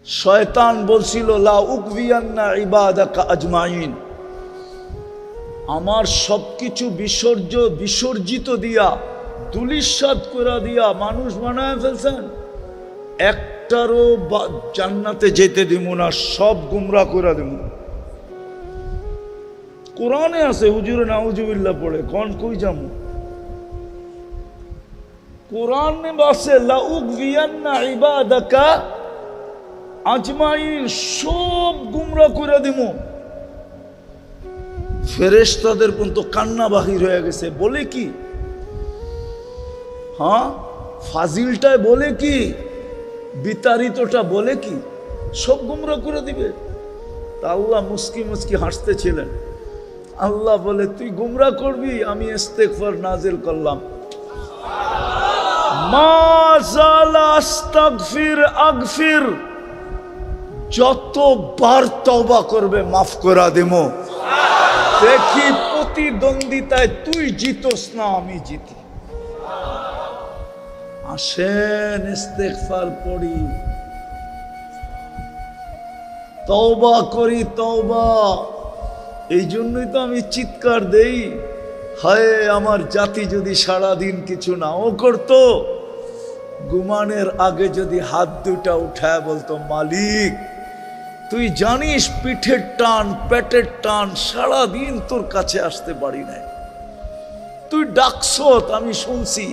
শয়তান বলছিল লা উকভিয়ান্না ইবাদাকা আজমাইন, আমার সবকিছু বিসর্জিত দিয়া দুলিশাত করে দিয়া মানুষ বানায় ফেলছেন, একটারও জান্নাতে যেতে দিব না, সব গুমরা করে দিব। কোরআনে আছে, হুজুরে নাউজুবিল্লাহ পড়ে কোন কই যাবো, কোরআনে আছে লা উকভিয়ান্না ইবাদাকা আজমাইন, সব গুমরা করে দিব। ফেরেশতাদের পর্যন্ত কান্না বাহির হয়ে গেছে। বলে কি? হ্যাঁ, ফাজিলটায় বলে কি, বিতাড়িতটা বলে কি, সব গুমরা করে দিবে। তা আল্লাহ মুস্কি মুস্কি হাসতেছিলেন। আল্লাহ বলে তুই গুমরা করবি, আমি ইস্তেগফার নাজিল করলাম। মা জালা আস্তাগফির আগফির, যতবার তওবা করবে মাফ করে দেবো। দেখি প্রতিদ্বন্দ্বিতায় তুই জিতোস না আমি জিতি। আসেন ইস্তেগফার পড়ি, তওবা করি, তওবা। এই জন্যই তো আমি চিৎকার দেই, হায় আমার জাতি যদি সারাদিন কিছু নাও করতো, ঘুমানোর আগে যদি হাত দুটা উঠায় বলতো মালিক তুই জানিস পিঠের টান পেটের টান, সারাদিন তোর কাছে আসতে পারি নাই, তুই ডাকছ আমি শুনছি,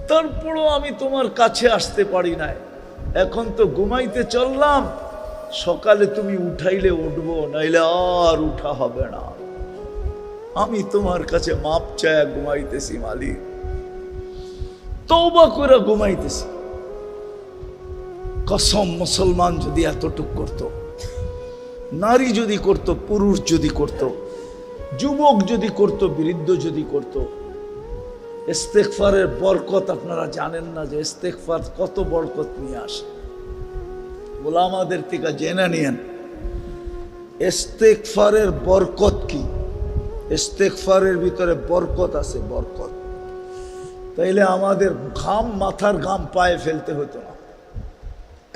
তারপরও আমি তোমার কাছে আসতে পারি নাই। এখন তো ঘুমাইতে চললাম, সকালে তুমি উঠাইলে উঠবো, নাইলে আর উঠা হবে না। আমি তোমার কাছে মাপ চায় ঘুমাইতেছি মালিক, তওবা করে ঘুমাইতেছি। কসম, মুসলমান যদি এতটুক করত, নারী যদি করত, পুরুষ যদি করত, যুবক যদি করত, বৃদ্ধ যদি করত। ইস্তেগফারের বরকত আপনারা জানেন না যে ইস্তেগফার কত বরকত নিয়ে আসে। ওলামাদের থেকে জেনে নিয়েন ইস্তেগফারের বরকত কি। ইস্তেগফারের ভিতরে বরকত আছে, বরকত। তাইলে আমাদের ঘাম, মাথার ঘাম পায়ে ফেলতে হতো না,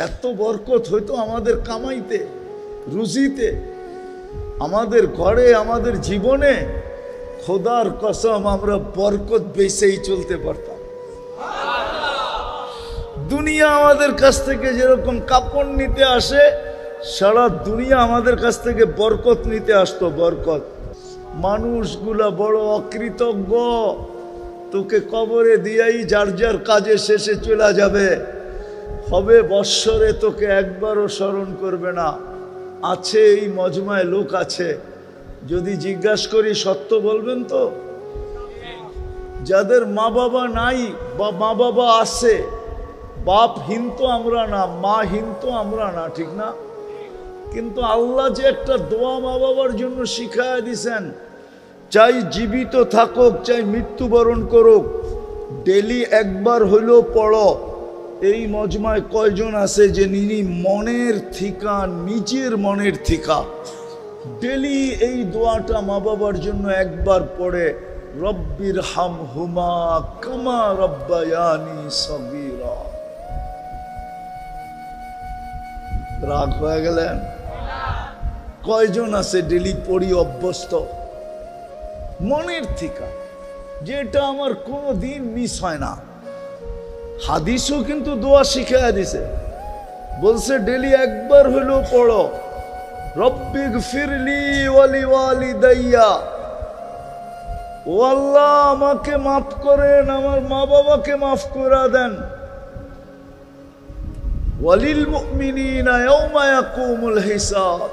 এত বরকত হইতো আমাদের কামাইতে, রুজিতে, আমাদের ঘরে, আমাদের জীবনে। খোদার কসম আমরা বরকত বেচেই চলতে পারতাম। দুনিয়া আমাদের কাছ থেকে যেরকম কাপড় নিতে আসে, সারা দুনিয়া আমাদের কাছ থেকে বরকত নিতে আসতো, বরকত। মানুষগুলা বড় অকৃতজ্ঞ, তোকে কবরে দিয়াই যার যার কাজে শেষে চলে যাবে, হবে বৎসরে তোকে একবারও স্মরণ করবে না। আছে এই মজমায় লোক আছে, যদি জিজ্ঞাসা করি সত্য বলবেন তো? যাদের মা বাবা নাই বা মা বাবা আছে, বাপহীন তো আমরা না, মাহীন তো আমরা না, ঠিক না? কিন্তু আল্লাহ যে একটা দোয়া মা বাবার জন্য শিখায়া দিছেন, চাই জীবিত থাকুক চাই মৃত্যুবরণ করুক, ডেলি একবার হইলেও পড়ো। এই মজমায় কয়জন আছে যে মনের থিকা, নিজের মনের থিকা ডেলি এই দোয়াটা মা বাবার জন্য একবার পড়ে, রব্বির হামহুমা কামা রব্বায়ানি সগীরা। রাগ হয়ে গেলেন? কয়জন আছে ডেলি পড়ি অভ্যস্ত মনের থিকা, যেটা আমার কোনো দিন মিস হয় না। হাদিসও কিন্তু দোয়া শিখাইয়া দিছে, বলছে ডেলি একবার হইলেও পড়ো, রব্বিগফিরলি ওয়ালি ওয়ালিদাইয়া, ও আল্লাহ আমাকে মাফ করেন, আমার মা বাবাকে মাফ করে দেন, ওয়ালিল মুমিনিনা ইয়াওমা ইয়াকুমুল হিসাব।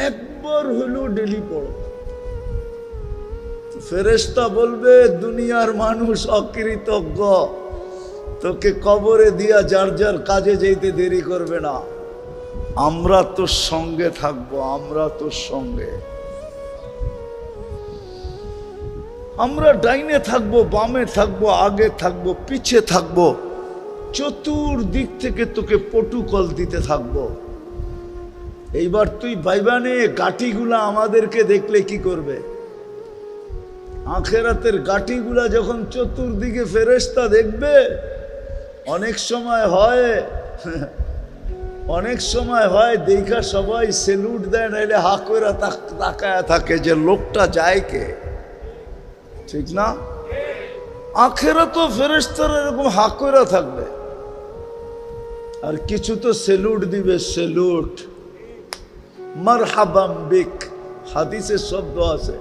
একবার হইলেও ডেলি পড়ো। ফেরেশতা বলবে দুনিয়ার মানুষ অকৃতজ্ঞ, তোকে কবরে দিয়া যার যার কাজে যেতে দেরি করবে না। আমরা তোর সঙ্গে থাকবো, আমরা তোর সঙ্গে। আমরা ডাইনে থাকবো, বামে থাকবো, আগে থাকবো, পিছে থাকবো, চতুর্দিক থেকে তোকে পটুকল দিতে থাকবো। এইবার তুই ভাইবানে গাটিগুলা আমাদেরকে দেখলে কি করবে? আখেরাতের গাটিগুলা যখন চতুর্দিকে ফেরেশতা দেখবে, অনেক সময় হয় অনেক সময় হয় দেখা সবাই সেলুট দেয়, নাইলে হা কইরা তাকায় থাকে যে লোকটা যায় কে, ঠিক না? আখেরা তো ফেরেশতারা এরকম হা কইরা থাকবে, আর কিছু তো সেলুট দিবে, সেলুট, মারহাবাম বিক। হাদিসে শব্দ আছে,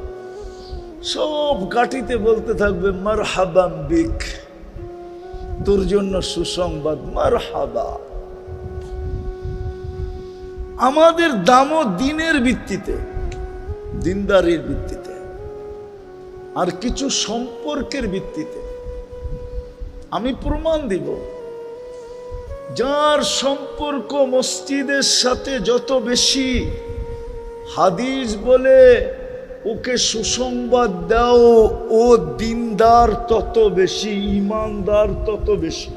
সব গাটিতে বলতে থাকবে মারহাবাম বিক, তোর জন্য সুসংবাদ, মারহাবা। আমাদের দামও দিনের ভিত্তিতে, দিনদারির ভিত্তিতে, আর কিছু সম্পর্কের ভিত্তিতে। আমি প্রমাণ দিব, যার সম্পর্ক মসজিদের সাথে যত বেশি, হাদিস বলে ওকে সুসংবাদ দাও, ও দিনদার তত বেশি, ইমানদার তত বেশি।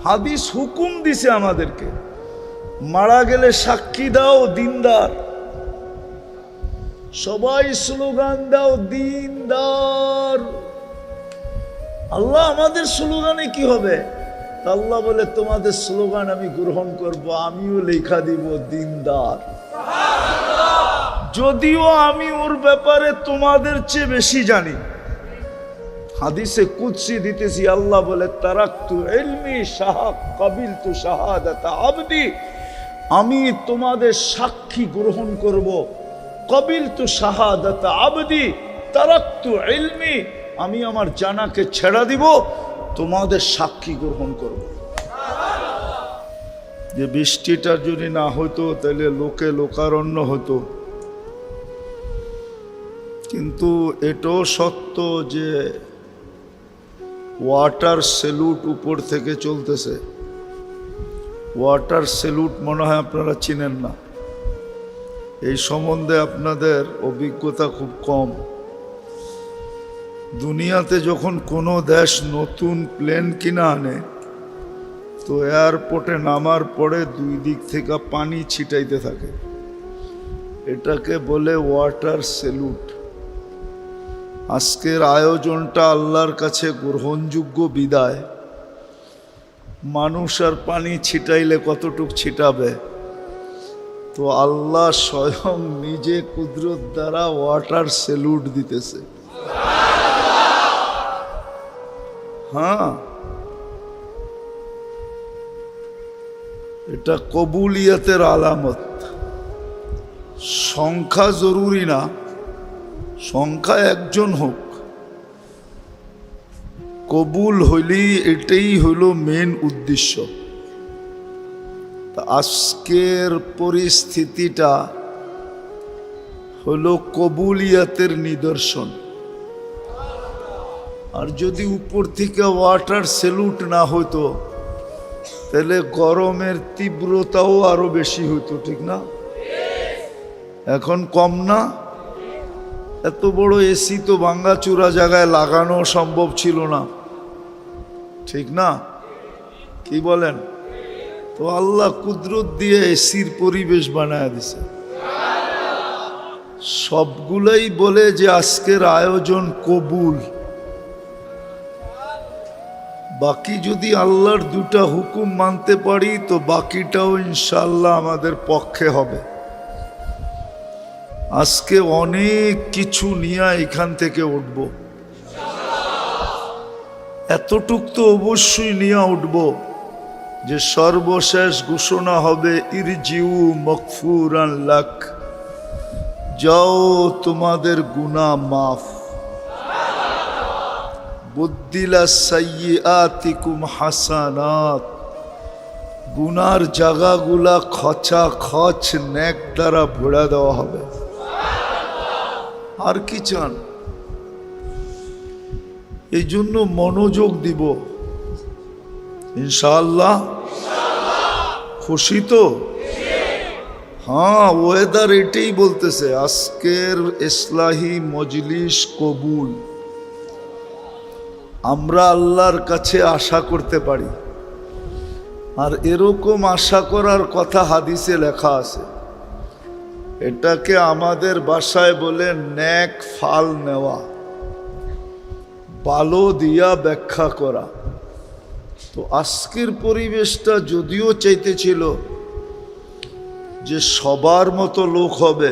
হাদিস হুকুম দিছে আমাদেরকে, মারা গেলে সাক্ষী দাও, দিনদার। সবাই স্লোগান দাও, দিনদার। আল্লাহ আমাদের স্লোগানে কি হবে? আল্লাহ বলে তোমাদের স্লোগান আমি গ্রহণ করব, আমিও লেখা দিব দিনদার, যদিও আমি ওর ব্যাপারে তোমাদের চেয়ে বেশি জানি। হাদিসে কুদসি দিতেছি, আল্লাহ বলে তারাকতু ইলমি কাবিলতু শাহাদাত আবদি, আমি তোমাদের সাক্ষী গ্রহণ করব, কাবিলতু শাহাদাত আবদি তারাকতু ইলমি, আমি আমার জানাকে ছেড়ে দিব, তোমাদের সাক্ষী গ্রহণ করব। যে বৃষ্টিটা যদি না হতো তাহলে লোকে লোকারণ্য হতো, কিন্তু এটাও সত্য যে ওয়াটার সেলুট উপর থেকে চলতেছে। ওয়াটার সেলুট মনে হয় আপনারা চিনেন না, এই সম্বন্ধে আপনাদের অভিজ্ঞতা খুব কম। দুনিয়াতে যখন কোনো দেশ নতুন প্লেন কিনা আনে, তো এয়ারপোর্টে নামার পরে দুই দিক থেকে পানি ছিটাইতে থাকে, এটাকে বলে ওয়াটার সেলুট। আজকের আয়োজনটা আল্লাহর কাছে গ্রহণযোগ্য বিদায়, মানুষ আর পানি ছিটাইলে কতটুক ছিটাবে, তো আল্লাহ স্বয়ং নিজে কুদরত দ্বারা ওয়াটার সেলুট দিতেছে। হ্যাঁ, এটা কবুলিয়তের আলামত। সংখ্যা জরুরি না, সংখ্যা একজন হোক, কবুল হইলেই এটাই হইল মেন উদ্দেশ্য। আজকের পরিস্থিতিটা হলো কবুলিয়তের নিদর্শন। আর যদি উপর থেকে ওয়াটার সেলুট না হতো তাহলে গরমের তীব্রতাও আরো বেশি হতো, ঠিক না? এখন কম না? এত বড় এসি তো ভাঙ্গাচুরা জায়গায় লাগানো সম্ভব ছিল না, ঠিক না? কি বলেন? তো আল্লাহ কুদরত দিয়ে এসির পরিবেশ বানায় দিছে। সবগুলাই বলে যে আজকের আয়োজন কবুল। বাকি যদি আল্লাহর দুটা হুকুম মানতে পারি তো বাকিটাও ইনশাআল্লাহ আমাদের পক্ষে হবে। আজকে অনেক কিছু নিয়ে এখান থেকে উঠব, এতটুক তো অবশ্যই নিয়ে উঠব যে সর্বশেষ ঘোষণা হবে ইরজিউ মাগফুরান লাক, যাও তোমাদের গুনাহ মাফ। বুদ্দিলা সাইয়্যাতিকুম হাসানাত, গুনার জায়গাগুলা খচা খচ নেক দ্বারা ভরে দেওয়া হবে। আর কি চান? এই জন্য মনোযোগ দিব ইনশাআল্লাহ। খুশি তো? হ্যাঁ, ওয়েদার এটাই বলতেছে আজকের ইসলাহি মজলিস কবুল। আমরা আল্লাহর কাছে আশা করতে পারি, আর এরকম আশা করার কথা হাদিসে লেখা আছে। এটাকে আমাদের ভাষায় বলে নেক ফাল নেওয়া, ভালো দিয়া ব্যাখ্যা করা। তো আজকের পরিবেশটা যদিও চাইতেছিল যে সবার মতো লোক হবে,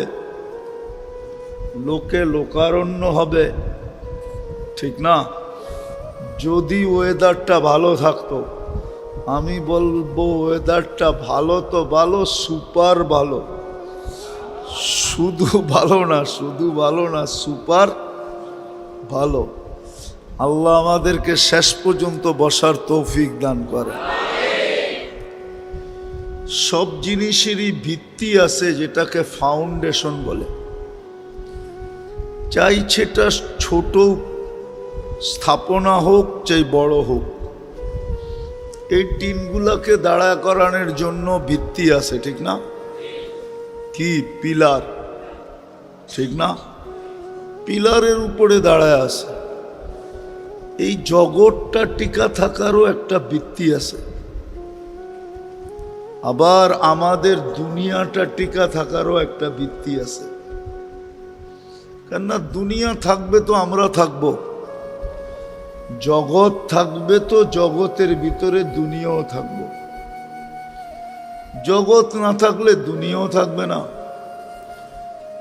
লোকে লোকারণ্য হবে, ঠিক না? যদি ওয়েদারটা ভালো থাকতো, আমি বলবো ওয়েদারটা ভালো তো ভালো, সুপার ভালো। শুধু ভালো না, সুপার ভালো। আল্লাহ আমাদেরকে শেষ পর্যন্ত বসার তৌফিক দান করে। সব জিনিসেরই ভিত্তি আছে, যেটাকে ফাউন্ডেশন বলে। চাই সেটা ছোট স্থাপনা হোক, চাই বড় হোক, এই টিনগুলাকে দাঁড়া করানোর জন্য ভিত্তি আছে, ঠিক না? কি পিলার, ঠিক না? পিলারের উপরে দাঁড়ায় আছে। এই জগৎটা টিকা থাকারও একটা ভিত্তি আছে, আবার আমাদের দুনিয়াটা টিকা থাকারও একটা ভিত্তি আছে। কেননা দুনিয়া থাকবে তো আমরা থাকব, জগৎ থাকবে তো জগতের ভিতরে দুনিয়াও থাকবো। জগৎ না থাকলে দুনিয়াও থাকবে না,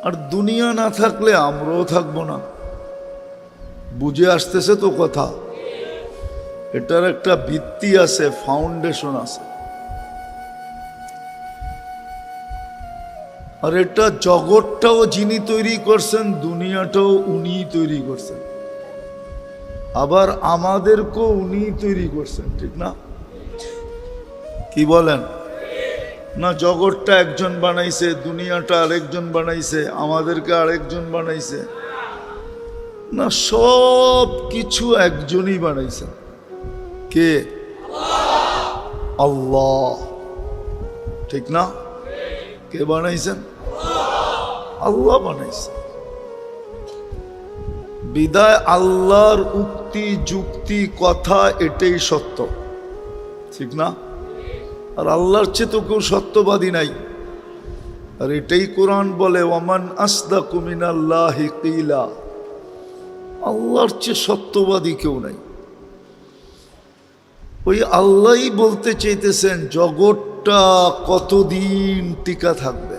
আর দুনিয়া না থাকলে আমরাও থাকবো না। বুঝে আসতেছে তো কথা? এটার একটা ভিত্তি আছে, ফাউন্ডেশন আছে। আর এটা জগৎটাও যিনি তৈরি করছেন, দুনিয়াটাও উনিই তৈরি করছেন, আবার আমাদেরকেও উনিই তৈরি করছেন, ঠিক না? কি বলেন? না জগৎটা একজন বানাইছে, দুনিয়াটা আরেকজন বানাইছে, আমাদেরকে আরেকজন বানাইছে? না, সব কিছু একজনই বানাইছে। কে? আল্লাহ, ঠিক না? কে বানাইছেন? আল্লাহ বানাইছে। বিদায় আল্লাহর উক্তি, যুক্তি, কথা এটাই সত্য, ঠিক না? আর আল্লাহর চেয়ে তো কেউ সত্যবাদী নাই। আর এটাই কোরআন বলে, ওয়ামান আসদাকু মিনাল্লাহি কিলা, আল্লাহর চেয়ে সত্যবাদী কেউ নাই। ওই আল্লাহই বলতে চাইতেছেন জগৎটা কতদিন টিকা থাকবে।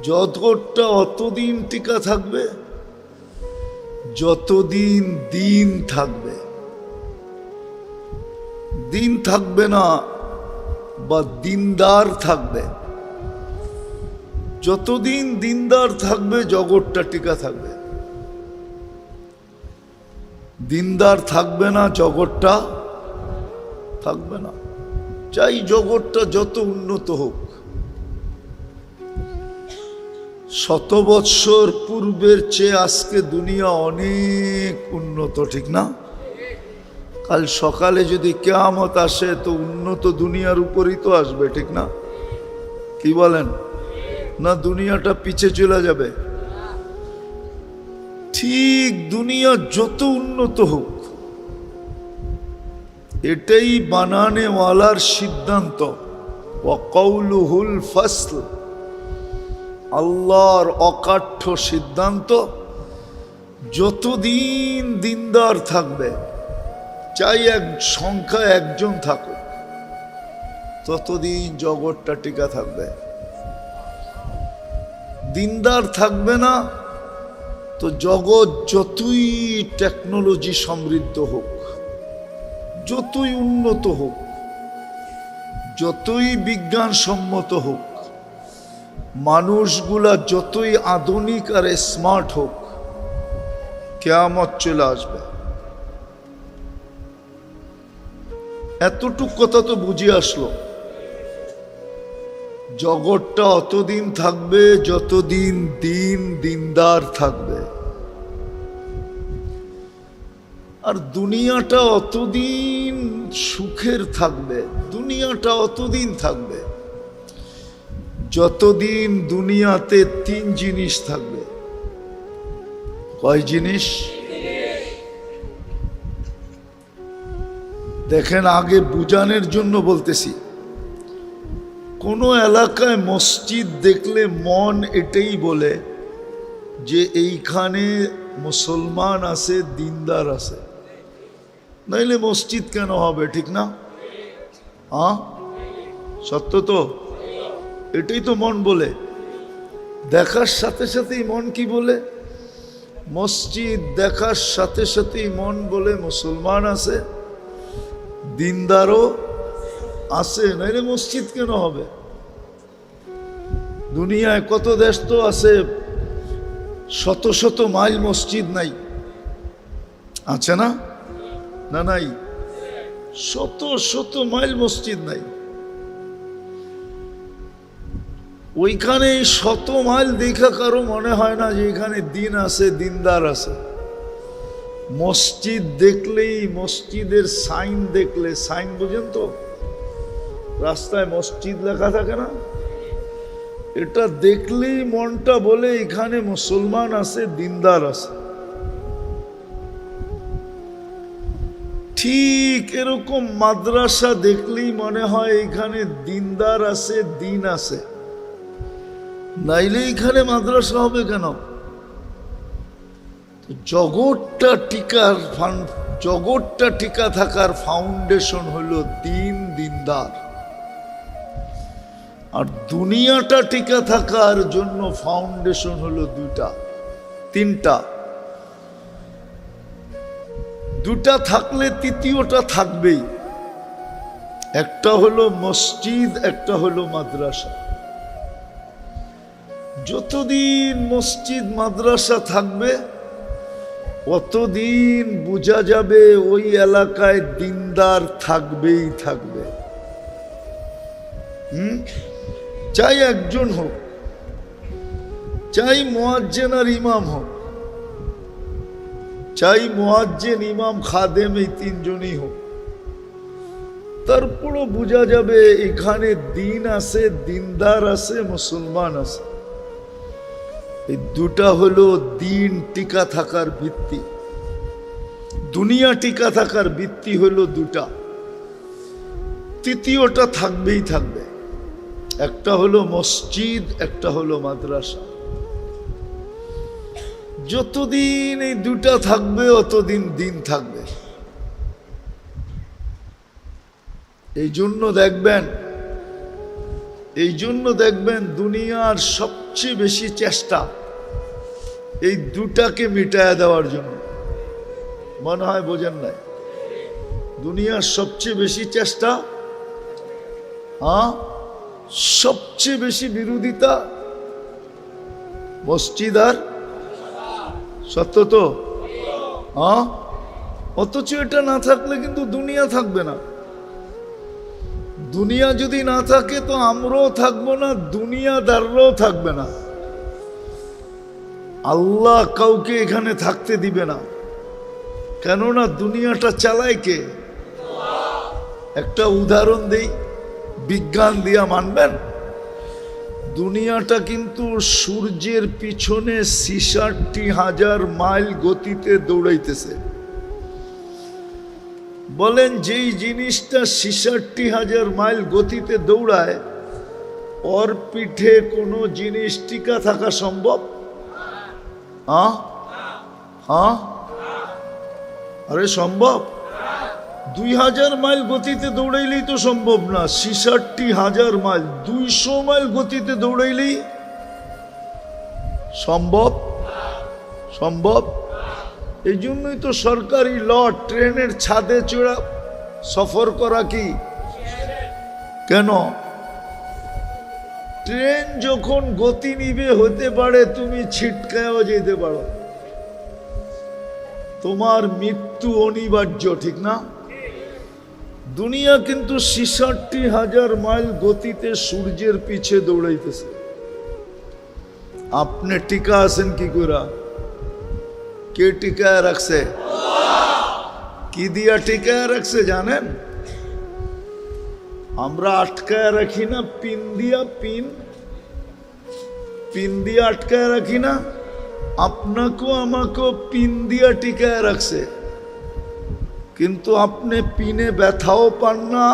জগৎটা অতদিন টিকা থাকবে যতদিন দিন থাকবে। দিন থাকবে না বা দিনদার থাকবে, যতদিন দিনদার থাকবে জগৎটা টিকা থাকবে। দিনদার থাকবে না, জগৎটা থাকবে না। চাই জগৎটা যত উন্নত হোক। 100 বৎসর পূর্বের চেয়ে আজকে দুনিয়া অনেক উন্নত, ঠিক না? কাল সকালে যদি কিয়ামত আসে তো উন্নত দুনিয়ার উপরই তো আসবে, ঠিক না? কি বলেন? না দুনিয়াটা পিছে চলে যাবে? ঠিক দুনিয়া যত উন্নত হোক, এটাই বানানেওয়ালার সিদ্ধান্ত। ওয়া কাউলুহুল ফাসল, আল্লাহর অকাঠ্য সিদ্ধান্ত। যতদিন দিনদার থাকবে, চাই এক সংখ্যা একজন থাকুক, ততদিন জগৎটা টিকা থাকবে। দিনদার থাকবে না তো জগৎ যতই টেকনোলজি সমৃদ্ধ হোক, যতই উন্নত হোক, যতই বিজ্ঞানসম্মত হোক, মানুষগুলা যতই আধুনিক আর স্মার্ট হোক, কিয়ামত চলে আসবে। এতটুক কথা তো বুঝে আসলো। জগৎটা অতদিন থাকবে যতদিন দিন দিনদার থাকবে, আর দুনিয়াটা অতদিন সুখের থাকবে। দুনিয়াটা অতদিন থাকবে যতদিন দুনিয়াতে 3 জিনিস থাকবে। কয় জিনিস? দেখেন, আগে বুঝানোর জন্য বলতেছি। কোনো এলাকায় মসজিদ দেখলে মন এটাই বলে যে এইখানে মুসলমান আছে, দিনদার আছে। নাইলে মসজিদ কেন হবে, ঠিক না? হ্যাঁ, সত্য তো। এটাই তো মন বলে। দেখার সাথে সাথেই মন কি বলে? মসজিদ দেখার সাথে সাথেই মন বলে মুসলমান আছে, দিনদারও আছে, নাইলে মসজিদ কেন হবে? দুনিয়ায় কত দেশ তো আছে, শত শত মাইল মসজিদ নাই, আছে না? না নাই, শত শত মাইল মসজিদ নাই। ওইখানে শত মাইল দেখা কারো মনে হয় না যে এখানে দিন আছে, দিনদার আছে। মসজিদ দেখলেই, মসজিদের সাইন দেখলে, সাইন বুঝেন তো, রাস্তায় মসজিদ লেখা থাকে না, এটা দেখলেই মনটা বলে এখানে মুসলমান আছে, দিনদার আছে। ঠিক এরকম মাদ্রাসা দেখলেই মনে হয় এখানে দিনদার আছে, দিন আছে, নাইলে এখানে মাদ্রাসা হবে কেন? জগৎটা টিকা থাকার ফাউন্ডেশন হলো দিন, দিনদার। আর দুনিয়াটা টিকা থাকার জন্য ফাউন্ডেশন হলো তিনটা। দুটা থাকলে তৃতীয়টা থাকবেই। একটা হলো মসজিদ, একটা হলো মাদ্রাসা। যতদিন মসজিদ মাদ্রাসা থাকবে অতদিন বোঝা যাবে ওই এলাকায় দিনদার থাকবেই থাকবে। চাই একজন হোক, চাই মুয়াজ্জিন আর ইমাম হোক, চাই মুয়াজ্জিন, ইমাম, খাদেম, এই তিনজনই হোক, তারপরও বোঝা যাবে এখানে দিন আছে, দিনদার আছে, মুসলমান আছে। এই দুটা হলো দিন টিকা থাকার ভিত্তি। দুনিয়া টিকা থাকার ভিত্তি হলো দুটা, তৃতীয়টা থাকবেই থাকবে। একটা হলো মসজিদ, একটা হলো মাদ্রাসা। যতদিন এই দুটা থাকবে অতদিন দিন থাকবে। এই জন্য দেখবেন দুনিয়ার সবচেয়ে বেশি চেষ্টা এই দুটাকে মিটায়া দেওয়ার জন্য। মনে হয় বোঝেন নাই? দুনিয়ার সবচেয়ে বেশি চেষ্টা, সবচেয়ে বেশি বিরোধিতা মসজিদ আর, সত্য তো? অথচ এটা না থাকলে কিন্তু দুনিয়া থাকবে না। দুনিয়া যদি না থাকে তো আমরাও থাকবো না, দুনিয়াদাররাও থাকবে না। আল্লাহ কাউকে এখানে থাকতে দিবে না, কেননা দুনিয়াটা চালায় কে? একটা উদাহরণ দেই, বিজ্ঞান দিয়া মানবেন? দুনিয়াটা কিন্তু সূর্যের পিছনে ৬৬,০০০ মাইল গতিতে দৌড়াইতেছে। বলেন যেই জিনিসটা ৬৬,০০০ মাইল গতিতে দৌড়ায়, ওর পিঠে কোনো জিনিস টিকা থাকা সম্ভব? আরে সম্ভব? ২০০০ মাইল গতিতে দৌড়াইলেই তো সম্ভব না। ৬৬,০০০ মাইল, ২০০ মাইল গতিতে দৌড়াইলেই সম্ভব। এই জন্যই তো সরকারি ল, ট্রেনের ছাদে চড়া সফর করা কি কেন? ট্রেন যখন গতি নিবে হতে পারে তুমি ছিটকায়ও যেতে পারো, তোমার মৃত্যু অনিবার্য, ঠিক না? দুনিয়া কিন্তু ৬৬,০০০ মাইল গতিতে সূর্যের পিছে দৌড়াইতেছে। আপনি টিকা আছেন কি করে? কে টিকায় রাখছে? কি দিয়া টিকায় রাখছে জানেন? আমরা আটকায় রাখি না পিন দিয়া, পিন দিয়া আটকায় রাখি না? আপনাকেও আমাকেও পিন দিয়া টিকায় রাখছে, কিন্তু আপনি পিনে ব্যথাও পান না,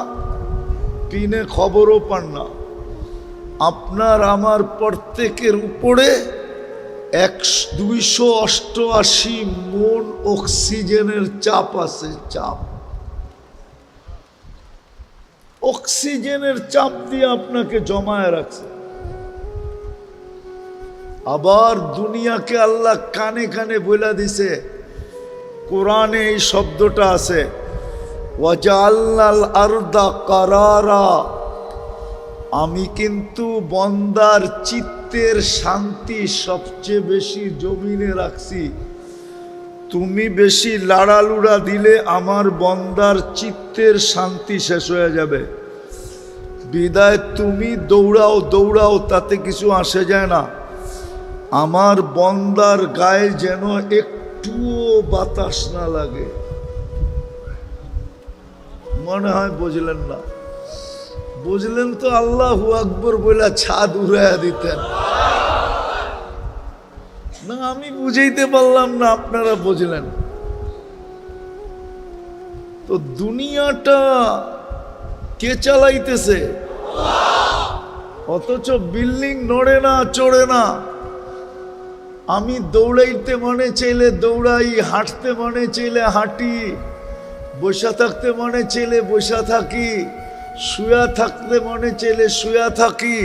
পিনে খবরও পান না। আপনার আমার প্রত্যেকের উপরে ২৮৮ মন অক্সিজেনের চাপ আছে, চাপ। অক্সিজেনের চাপ দিয়ে আপনাকে জমায় রাখছে। আবার দুনিয়াকে আল্লাহ কানে কানে বলে দিছে, কোরআনে এই শব্দটা আছে, ওয়াজআলনাল আরদা কারারা, আমি কিন্তু বন্দার চিত্তের শান্তি সবচেয়ে বেশি জমিনে রাখছি। তুমি বেশি লাড়ালুড়া দিলে আমার বন্দার চিত্তের শান্তি শেষ হয়ে যাবে। বিদায় তুমি দৌড়াও দৌড়াও, তাতে কিছু আসে যায় না। আমার বন্দার গায়ে যেন একটুও বাতাস না লাগে। মনে হয় বুঝলেন না? বুঝলেন তো আল্লাহু আকবর বলে ছাদ উড়াইয়া দিতেন না। আমি বুঝাইতে পারলাম না, আপনারা বুঝলেন তো। দুনিয়াটা কে চালাইতেছে? অথচ বিল্ডিং নড়ে না, চড়ে না। আমি দৌড়াইতে মনে চাইলে দৌড়াই, হাঁটতে মনে চাইলে হাঁটি, বসা থাকতে মনে চাইলে বসা থাকি, শুয়া থাকতে মনে চাইলে শুয়া থাকি।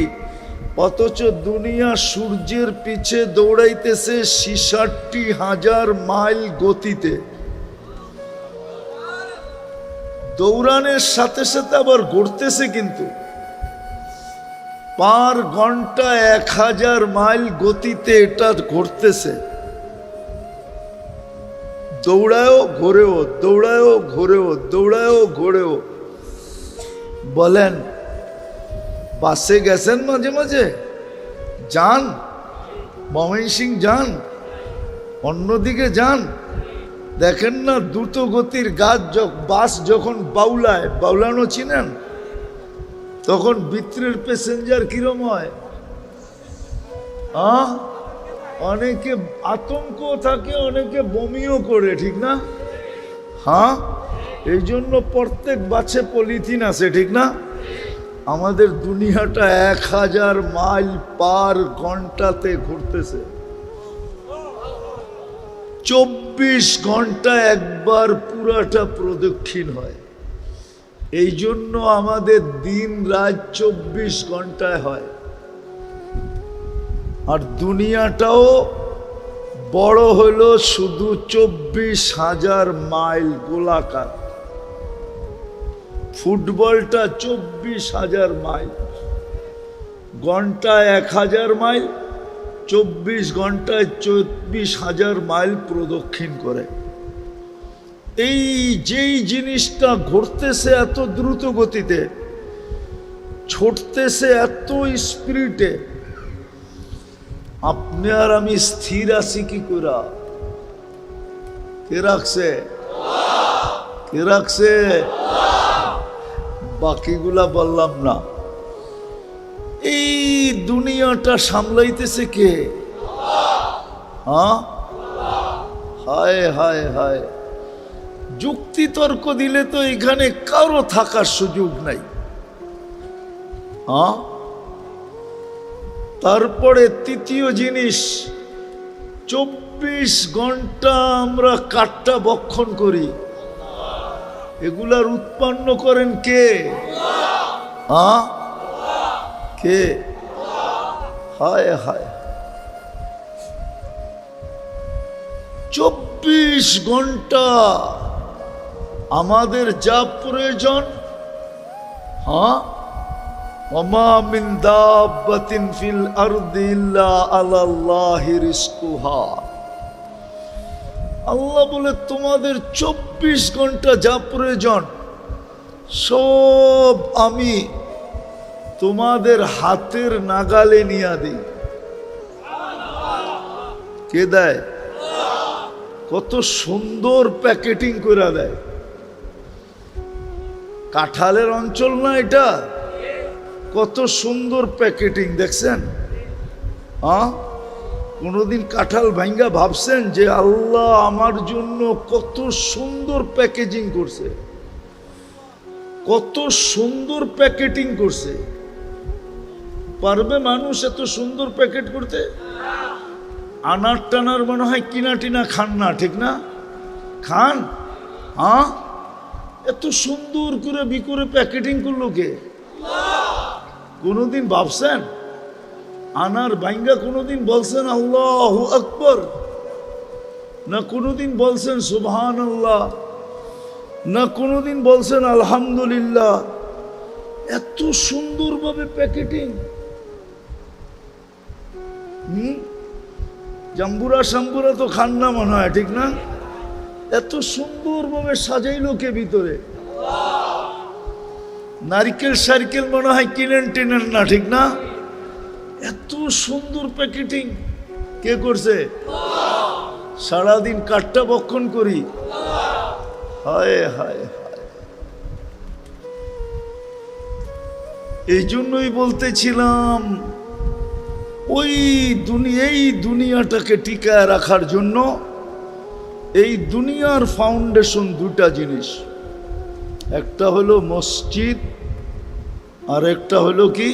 অথচ দুনিয়া সূর্যের পিছে দৌড়াইতেছে ৬৬,০০০ মাইল গতিতে। দৌড়ানোর সাথে সাথে আবার ঘুরতেছে, কিন্তু পার ঘন্টা ১০০০ মাইল গতিতে এটা ঘুরতেছে। দৌড়ায়ও ঘোরেও, দৌড়ায়ও ঘোরেও, দৌড়ায়ও ঘোরেও। বলেন, বাসে গেছেন মাঝে মাঝে? যান, ময়মনসিংহ যান, অন্যদিকে যান, দেখেন না দ্রুত গতির বাস যখন বাউলায়, বাউলানো চিনেন, তখন ভিতরের প্যাসেঞ্জার কিরম হয়? অনেকে আতঙ্ক থাকে, অনেকে বমিও করে, ঠিক না? হ্যাঁ, এই জন্য প্রত্যেক বাসে পলিথিন আছে, ঠিক না? আমাদের দুনিয়াটা ১০০০ মাইল পার ঘন্টাতে ঘুরতেছে। ২৪ ঘন্টা একবার পুরাটা প্রদক্ষিণ হয়। এই জন্য আমাদের দিন রাত ২৪ ঘন্টায় হয়। আর দুনিয়াটাও বড় হলো শুধু ২৪,০০০ মাইল গোলাকার। ফুটবলটা ২৪,০০০ মাইল, ঘন্টায় ১০০০ মাইল, ২৪ ঘন্টায় ২৪,০০০ মাইল প্রদক্ষিণ করে। এই যেই জিনিসটা ঘুরতেছে এত দ্রুত গতিতে, ছুটতেছে এত স্পিডে, আপনি আর আমি স্থির আছি কি করে? কে রাখছে? কে রাখছে? বাকিগুলা বললাম না। এই দুনিয়াটা সামলাইতেছে কে? হ্যাঁ, হায় হায় হায়। যুক্তি তর্ক দিলে তো এখানে কারো থাকার সুযোগ নাই। হ্যাঁ, তারপরে তৃতীয় জিনিস, ২৪ ঘন্টা আমরা কাঠটা ভক্ষণ করি। এগুলার উৎপন্ন করেন কে? হ্যাঁ, কে? হায় হায়। ২৪ ঘন্টা আমাদের যা প্রয়োজন, হ্যাঁ, ওমা মিন দাব্বাতিন ফিল আরদি ইল্লা আলাল্লাহি রিজকুহা। আল্লাহ বলে তোমাদের ২৪ ঘন্টা যা প্রয়োজন সব আমি তোমাদের হাতের নাগালে নিয়ে দিই। কে দেয়? কত সুন্দর প্যাকেটিং করে দেয়। কাঁঠালের অঞ্চল না এটা? কত সুন্দর প্যাকেটিং দেখছেন? হ্যাঁ, কোনোদিন কাঁঠাল ভাঙ্গা ভাবছেন যে আল্লাহ আমার জন্য কত সুন্দর প্যাকেজিং করছে, কত সুন্দর প্যাকেটিং করছে? পারবে মানুষ এত সুন্দর প্যাকেট করতে? আনার টানার মনে হয় কিনা টিনা খান না, ঠিক না? খান? হ্যাঁ, এত সুন্দর করে বিকরে প্যাকেটিং করলো কে? কোনদিন ভাবছেন? আনার বাইঙ্গা কোনদিন বলছেন আল্লাহু আকবার? না কোনদিন বলছেন সুবহানাল্লাহ? না কোনদিন বলছেন আলহামদুলিল্লাহ? এত সুন্দরভাবে প্যাকেটিং। জাম্বুরা শাম্বুরা তো খান না মনে হয়, ঠিক না? এত সুন্দরভাবে সাজাইলো কে ভিতরে? নারকেল সার্কেল মনে হয় কিনেন টেনেন না, ঠিক না? এত সুন্দর প্যাকেটিং কে করছে? সারাদিন কাঠটা বক্ষণ করি। হায় হায় হায়। এই জন্যই বলতেছিলাম এই দুনিয়াটাকে টিকায় রাখার জন্য এই দুনিয়ার ফাউন্ডেশন দুটা জিনিস, একটা হলো মসজিদ আর একটা হলো কি?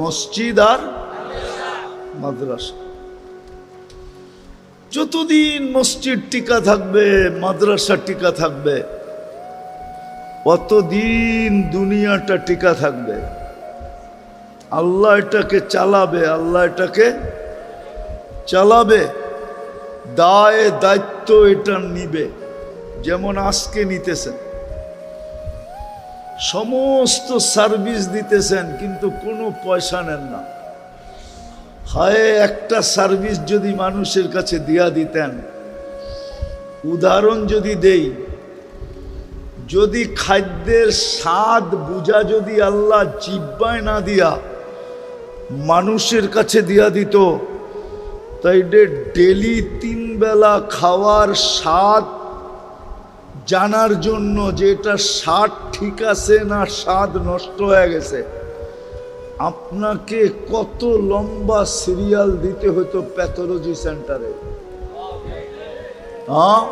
মসজিদ আর মাদ্রাসা। যতদিন মসজিদ টিকা থাকবে, মাদ্রাসা টিকা থাকবে, অতদিন দুনিয়াটা টিকা থাকবে। আল্লাহ এটাকে চালাবে, আল্লাহ এটাকে চালাবে, দায় দায়িত্ব এটা নিবে। যেমন আজকে নিতেছেন, সমস্ত সার্ভিস দিতেছেন কিন্তু কোনো পয়সা নেন না। হায়, একটা সার্ভিস যদি মানুষের কাছে দিয়া দিতেন। উদাহরণ যদি দেই, যদি খাদ্যের স্বাদ বুঝা যদি আল্লাহ জিহ্বায় না দিয়া মানুষের কাছে দিয়া দিত, তাই ডেলি 3 বেলা খাওয়ার স্বাদ জানার জন্য যে এটা স্বাদ ঠিক আছে না স্বাদ নষ্ট হয়ে গেছে, আপনাকে কত লম্বা সিরিয়াল দিতে হতো প্যাথোলজি সেন্টারে। হ্যাঁ,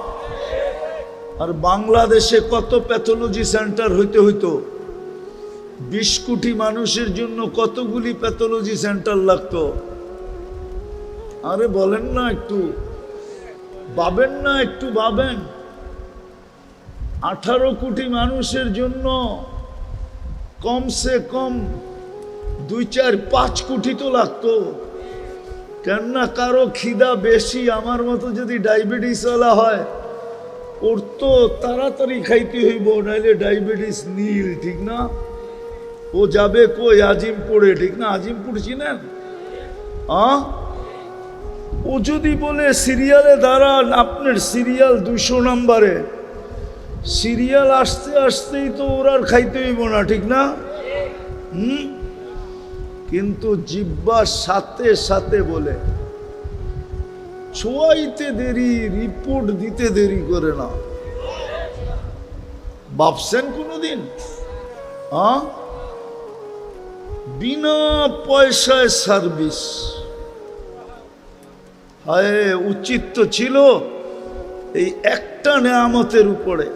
আর বাংলাদেশে কত প্যাথোলজি সেন্টার হইতে হইতো? 20 কোটি মানুষের জন্য কতগুলি প্যাথোলজি সেন্টার লাগতো? আরে বলেন না, একটু ভাবেন না, একটু ভাবেন। 18 কোটি মানুষের জন্য কমসে কম 2, 4, 5 কোটি তো লাগতো। কেননা কারো খিদা বেশি, আমার মতো যদি ডায়াবেটিস ওয়ালা হয়, ওর তো তাড়াতাড়ি খাইতে হইব, নাইলে ডায়াবেটিস নীল, ঠিক না? ও যাবে কই? আজিমপুরে, ঠিক না? আজিমপুর চিনেন? ও যদি বলে সিরিয়ালে দাঁড়ান, আপনার সিরিয়াল 200 নম্বরে, সিরিয়াল আসতে আসতেই তো ওর আর খাইতে হইব না, ঠিক না? কিন্তু জিহ্বার সাথে সাথে বলে, ছোঁয়াইতে দেরি, রিপোর্ট দিতে দেরি করে না। ভাবছেন কোনদিন? বিনা পয়সায় সার্ভিস। হায়, উচিত তো ছিল এই একটা নেয়ামতের উপরে,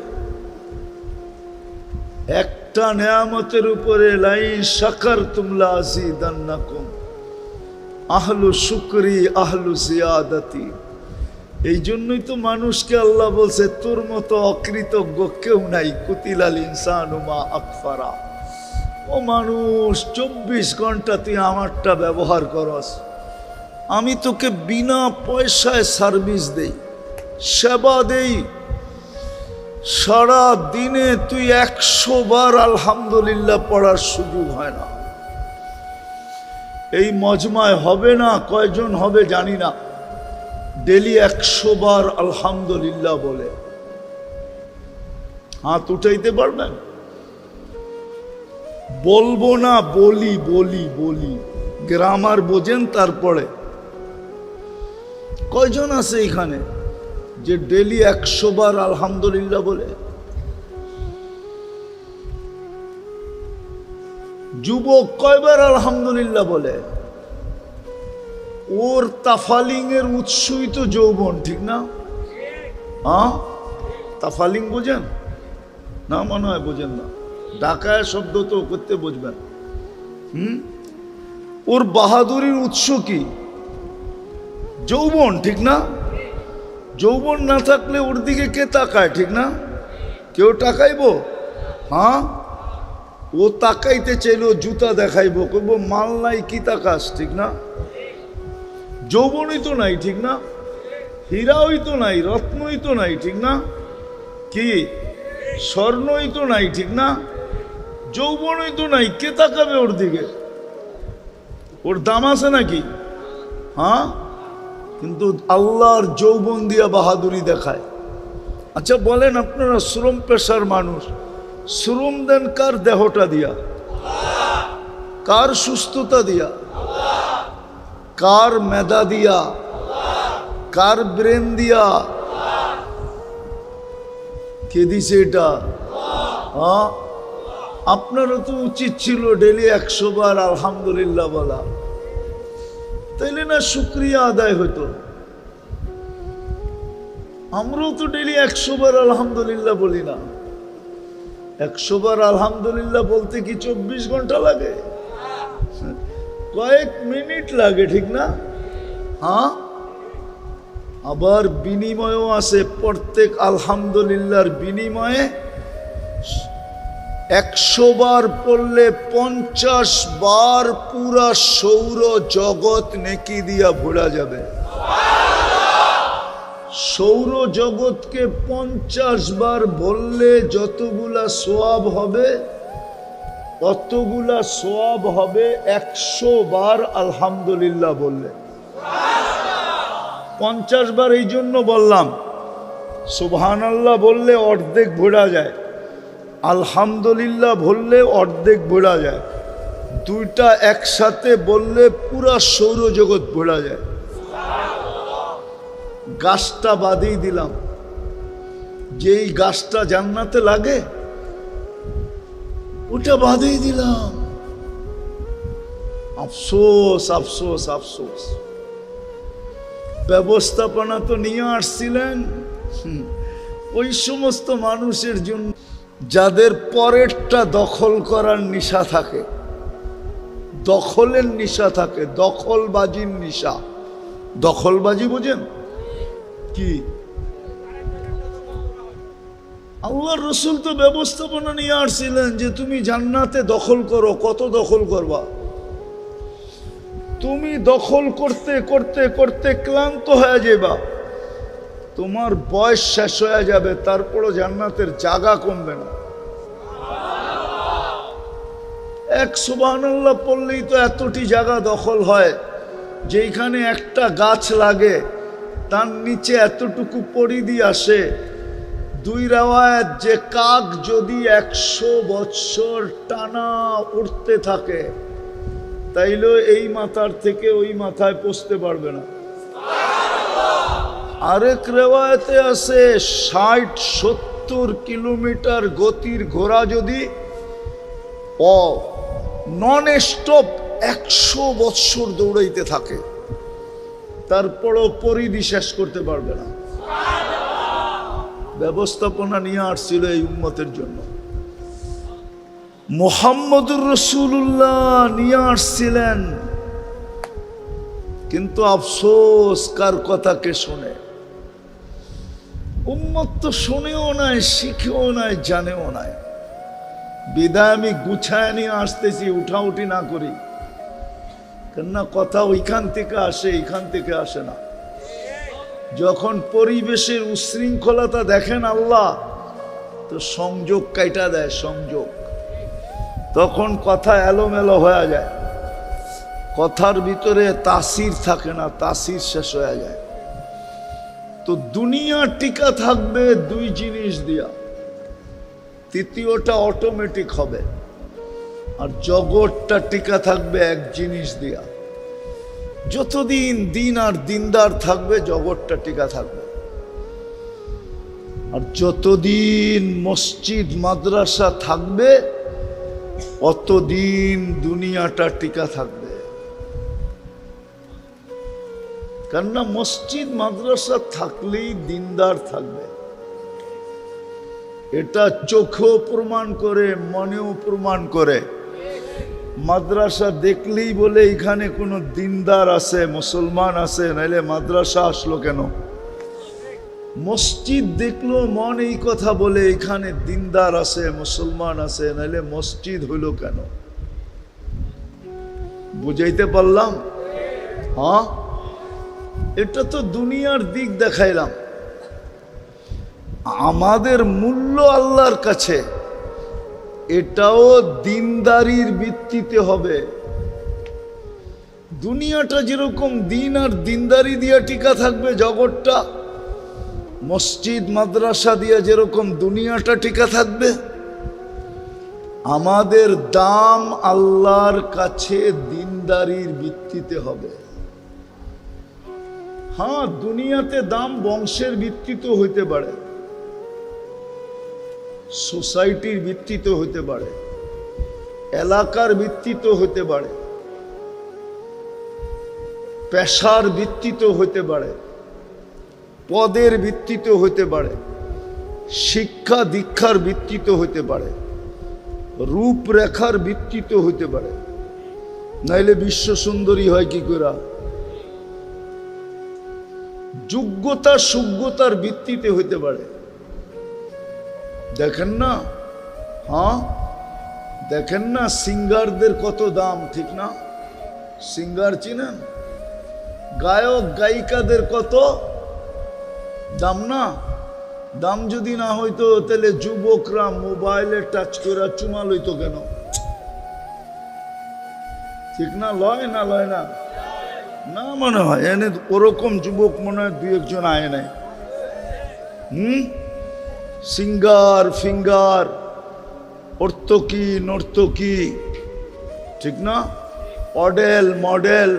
একটা নেয়ামতের উপরে, লাইন শাকারতুম লাযিদান্নাকুম, আহলু শুকরি আহলু জিয়াদাতি। এই জন্যই তো মানুষকে আল্লাহ বলছে, তোর মতো অকৃতজ্ঞ কেউ নাই। কুতিলাল ইনসানু মা আকফারা। ও মানুষ, 24 ঘন্টা তুই আমারটা ব্যবহার করস, আমি তোকে বিনা পয়সায় সার্ভিস দেই, সেবা দেই। সারা দিনে তুই 100 বার আলহামদুলিল্লাহ পড়ার সুযোগ হয় না। এই মজমায় হবে না, কয়জন হবে জানি না, ডেলি 100 বার আলহামদুলিল্লাহ বলে। হাত উঠাইতে পারবেন? বলবো না, বলি বলি বলি, গ্রামার বোঝেন? তারপরে কয়জন আছে এখানে যে ডেলি 100 বার আলহামদুলিল্লাহ বলে? যুবক কয়বার আলহামদুলিল্লাহ বলে? ওর তাফালিং এর উৎসই তো যৌবন, ঠিক না? তাফালিং বোঝেন না? মনে হয় বোঝেন না। ঢাকায় শব্দ তো করতে বুঝবেন। ওর বাহাদুরির উৎস কি? যৌবন, ঠিক না? যৌবন না থাকলে ওর দিকে কে তাকায়, ঠিক না? কেউ তাকাইবো? হ্যাঁ, ও তাকাইতে চাইলেও জুতা দেখাইবো, কইব মাল নাই, কি তাকাস, ঠিক না? যৌবনই তো নাই, ঠিক না? হীরাই তো নাই, রত্নই তো নাই, ঠিক না? কি স্বর্ণই তো নাই, ঠিক না? যৌবনই তো নাই, কে তাকাবে ওর দিকে? ওর দাম আছে নাকি? হ্যাঁ, কিন্তু আল্লাহর যৌবন দিয়া বাহাদুরি দেখায়। আচ্ছা বলেন, আপনারা শ্রম পেশার মানুষ, শ্রম দেন কার দেহটা দিয়া? কার সুস্থতা দিয়া? কার মেধা দিয়া? কার ব্রেন দিয়া? কে দিছে এটা? হ্যাঁ, আপনারও তো উচিত ছিল ডেলি 100 বার আলহামদুলিল্লাহ বলা, তাইলে না শুকরিয়া আদায় হতো। আমরাও তো ডেলি 100 বার আলহামদুলিল্লাহ বলি না। 100 বার আলহামদুলিল্লাহ বলতে কি 24 ঘন্টা লাগে? কয়েক মিনিট লাগে, ঠিক না? হ্যাঁ, আবার বিনিময়ও আছে। প্রত্যেক আলহামদুলিল্লাহর বিনিময়ে 100 বার পড়লে 50 বার পুরা সৌর জগৎ নেকি দিয়া ভরা যাবে। সৌর জগৎকে 50 বার বললে যতগুলা সোয়াব হবে, ততগুলা সোয়াব হবে 100 বার আলহামদুলিল্লাহ বললে। 50 বার এই জন্য বললাম, সুবহানাল্লাহ বললে অর্ধেক ভরা যায়, আলহামদুলিল্লাহ বললে অর্ধেক ভরা যায়, দুইটা একসাথে বললে পুরা সৌরজগৎ ভরা যায়। গাছটা বাদেই দিলাম, যেই গাছটা জান্নাতে লাগে ওটা বাদেই দিলাম। আফসোস আফসোস আফসোস, ব্যবস্থাপনা তো নিয়ে আসছিলেন ওই সমস্ত মানুষের জন্য যাদের পরেরটা দখল করার নেশা থাকে, দখলের নেশা থাকে, দখলবাজির নেশা। দখলবাজি বোঝেন কি? আল্লাহর রাসূল তো ব্যবস্থাপনা নিয়ে আসছিলেন যে তুমি জান্নাতে দখল করো। কত দখল করবা? তুমি দখল করতে করতে করতে ক্লান্ত হয়ে যাবা, তোমার বয়স শেষ হয়ে যাবে, তারপরও জান্নাতের জায়গা কমবে না। এক সুবহানাল্লাহ পড়লেই তো এতটি জায়গা দখল হয়, যেখানে একটা গাছ লাগে তার নিচে এতটুকু পরিধি আসে। 2 রাওয়ায়াত, যে কাক যদি 100 বৎসর টানা উঠতে থাকে তাইলে এই মাথার থেকে ওই মাথায় পৌঁছতে পারবে না। আরেক রেওয়ায়তে আছে 60-70 কিলোমিটার গতির ঘোড়া যদি নন স্টপ 100 বৎসর দৌড়াইতে থাকে, তারপরও পরিধি শেষ করতে পারবে না। ব্যবস্থাপনা নিয়ে আসছিল এই উম্মতের জন্য। মুহাম্মদুর রাসূলুল্লাহ নিয়ে আসছিলেন, কিন্তু আফসোস কার কথা কে শোনে? উম্মত তো শোনেও নাই, শিখেও নাই, জানেও নাই। বিদায় আমি গুছায় নিয়ে আসতেছি, উঠাউঠি না করি, কেননা কথা ওইখান থেকে আসে, এইখান থেকে আসে না। যখন পরিবেশের উশৃঙ্খলতা দেখেন আল্লাহ, তো সংযোগ কাইটা দেয়, সংযোগ। তখন কথা এলোমেলো হয়ে যায়, কথার ভিতরে তাসির থাকে না, তাসির শেষ হয়ে যায়। তো দুনিয়া টিকা থাকবে 2 জিনিস দিয়া, তৃতীয়টা অটোমেটিক হবে। আর জগৎটা টিকা থাকবে 1 জিনিস দিয়া। যতদিন দিন আর দিনদার থাকবে জগৎটা টিকা থাকবে, আর যতদিন মসজিদ মাদ্রাসা থাকবে অতদিন দুনিয়াটা টিকা থাকবে। কেননা মসজিদ মাদ্রাসা থাকলেই দিনদার থাকবে, এটা চোখেও প্রমাণ করে, মনেও প্রমাণ করে। মাদ্রাসা দেখলেই বলে এখানে কোনো দিনদার আছে, মুসলমান আছে, নাইলে মাদ্রাসা আসলো কেন? মসজিদ দেখলো মন এই কথা বলে এখানে দিনদার আছে, মুসলমান আছে, নাহলে মসজিদ হইল কেন? বুঝাইতে পারলাম? হ্যাঁ, এটা তো দুনিয়ার দিক দেখাইলাম। আমাদের মূল্য আল্লাহর কাছে এটাও দিনদারির ভিত্তিতে হবে। দুনিয়াটা যেরকম দিন আর দিনদারি দিয়া টিকা থাকবে জগৎটা, মসজিদ মাদ্রাসা দিয়া যেরকম দুনিয়াটা টিকা থাকবে, আমাদের দাম আল্লাহর কাছে দিনদারির ভিত্তিতে হবে। হ্যাঁ, দুনিয়াতে দাম বংশের ভিত্তিতে হইতে পারে, সোসাইটির ভিত্তিতে হইতে পারে, এলাকার ভিত্তিতে হইতে পারে, পেশার ভিত্তিতে হইতে পারে, পদের ভিত্তিতে হইতে পারে, শিক্ষা দীক্ষার ভিত্তিতে হইতে পারে, রূপরেখার ভিত্তিতে হইতে পারে, নাইলে বিশ্ব সুন্দরী হয় কি করে? যোগ্যতা সুযোগ্যতার ভিত্তিতে হইতে পারে। দেখেন না, হ্যাঁ দেখেন না সিঙ্গারদের কত দাম, ঠিক না? সিঙ্গার চিনেন? গায়ক গায়িকাদের কত দাম না? দাম যদি না হইতো তাহলে যুবকরা মোবাইলে টাচ করে চুমা লইতো কেন? ঠিক না? লয় না? লয় না? না মনে হয় এনে ওরকম যুবক মনে হয় দুই একজন আয় নাই। সিঙ্গার ফিঙ্গার, অর্তকি নর্তকী, ঠিক না? অডেল মডেল,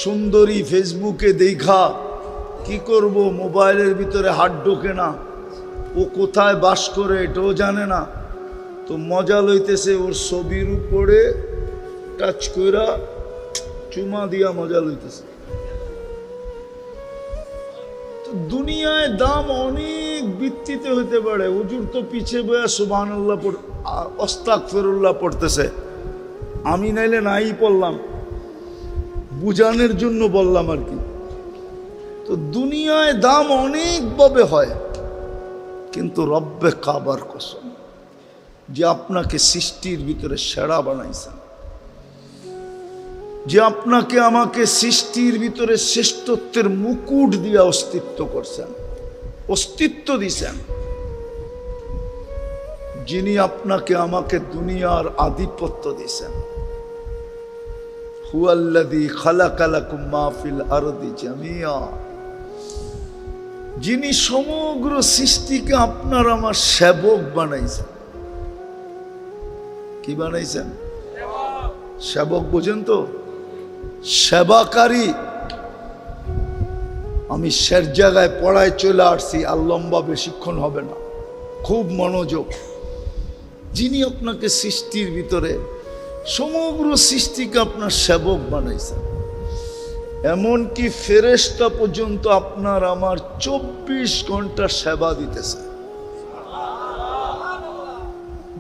সুন্দরী ফেসবুকে দেখা কি করব, মোবাইলের ভিতরে হাত ঢোকে না, ও কোথায় বাস করে এটাও জানে না, তো মজা লইতেছে ওর ছবির উপরে টাচ কইরা চুমা দিয়া মজা লইতেছে। তো দুনিয়ায় দাম অনেক ভিত্তিতে হইতে পারে। হুজুর তো পিছে বয়া সুবহানাল্লাহ আস্তাগফিরুল্লাহ পড়তেছে, আমি নাইলে নাই পড়লাম, বুঝানোর জন্য বললাম আর কি। তো দুনিয়ায় দাম অনেকভাবে হয়, কিন্তু রব্বে কাবার কসম, যে আপনাকে সৃষ্টির ভিতরে সেরা বানাইছেন, যে আপনাকে আমাকে সৃষ্টির ভিতরে শ্রেষ্ঠত্বের মুকুট দিয়া অস্তিত্ব করছেন, অস্তিত্ব দিছেন, যিনি আপনাকে আমাকে দুনিয়ার আধিপত্য দিছেন, হুয়াল্লাযী খালাকা লাকুম মা ফিল আরদি জামিয়া, যিনি সমগ্র সৃষ্টিকে আপনার আমার সেবক বানাইছেন। কি বানাইছেন? সেবক বোঝেন তো? সেবাকারী। আমি শের জায়গায় পড়ায় চলে আসছি, আর লম্বা বেশিক্ষণ হবে না, খুব মনোযোগ। যিনি আপনাকে সৃষ্টির ভিতরে সমগ্র সৃষ্টিকে আপনার সেবক বানাইছেন, এমনকি ফেরেশতা পর্যন্ত আপনার আমার 24 ঘন্টা সেবা দিতেছে।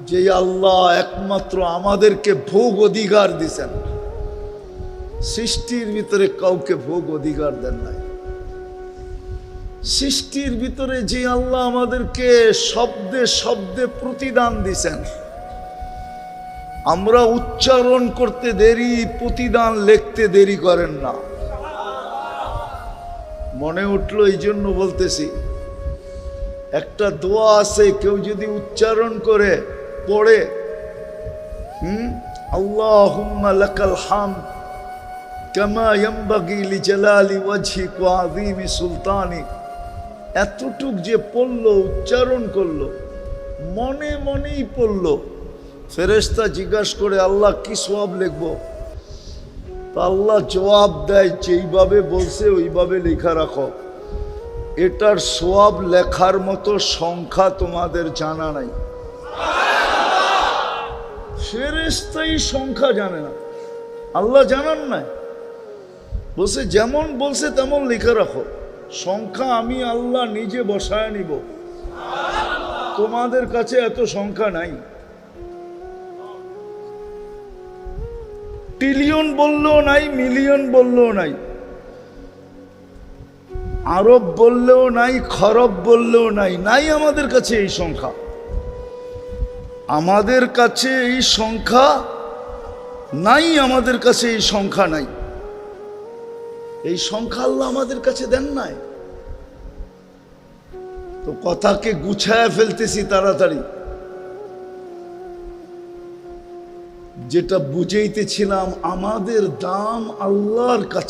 যে আল্লাহ একমাত্র আমাদেরকে ভোগ অধিকার দিছেন, সৃষ্টির ভিতরে কাউকে ভোগ অধিকার দেন নাই। সৃষ্টির ভিতরে যে আল্লাহ আমাদেরকে শব্দে শব্দে প্রতিদান দিছেন, আমরা উচ্চারণ করতে দেরি, প্রতিদান লিখতে দেরি করেন না। মনে উঠলো এই জন্য বলতেছি, একটা দোয়া আছে, কেউ যদি উচ্চারণ করে পড়ে, আল্লাহুম্মা লাকাল হামদ কামা ইয়ানবাগি লিজালালি ওয়াজহিক ওয়া আযীমি সুলতানিক, এতটুক যে পড়লো, উচ্চারণ করলো, মনে মনেই পড়লো, ফেরেশতা জিজ্ঞাসা করে আল্লাহ কি সওয়াব লিখবো? তা আল্লাহ জবাব দেয়, যেইভাবে বলছে ওইভাবে লেখা রাখো। এটার সওয়াব লেখার মতো সংখ্যা তোমাদের জানা নাই। ফেরেশতাই সংখ্যা জানে না, আল্লাহ জানান নাই। বলছে যেমন বলছে তেমন লেখা রাখো, সংখ্যা আমি আল্লাহ নিজে বসায় নিব, তোমাদের কাছে এত সংখ্যা নাই। ট্রিলিয়ন বললেও নাই, মিলিয়ন বললেও নাই, আরব বললেও নাই, খরব বললেও নাই, নাই আমাদের কাছে এই সংখ্যা। আমাদের কাছে এই সংখ্যা নাই, আমাদের কাছে এই সংখ্যা নাই। এই সংখ্যা আল্লাহ আমাদের কাছে দেন নাই। তো কথাকে গুছায় ফেলতেছি তাড়াতাড়ি। যেটা বুঝাইতেছিলাম, আমাদের দাম আল্লাহর কাছে।